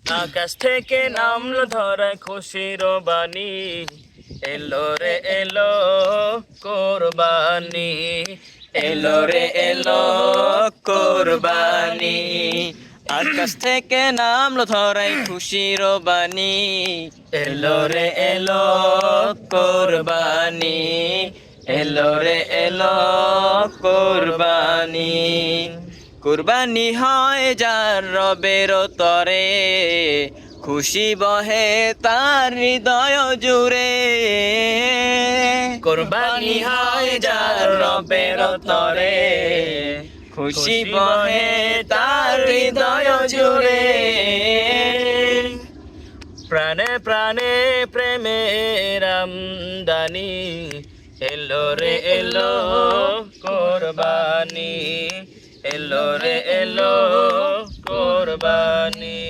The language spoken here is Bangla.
আকাশ থেকে নামলো ধরায় খুশির বাণী, এলো রে এলো কোরবানি, এলো রে এলো কোরবানি। আকাশ থেকে নামলো ধরায় খুশির বাণী, এলো রে এলো কোরবানি, এলো রে এলো কোরবানি। কুরবানি হয় যার রবের তরে, খুশি বহে তার হৃদয় জুড়ে। কুরবানি হয় যার রবের তরে, খুশি বহে তার হৃদয় জুড়ে। প্রাণে প্রাণে প্রেমের আমদানি, এলো রে এলো কোরবানি, এলো রে এলো কোরবানি।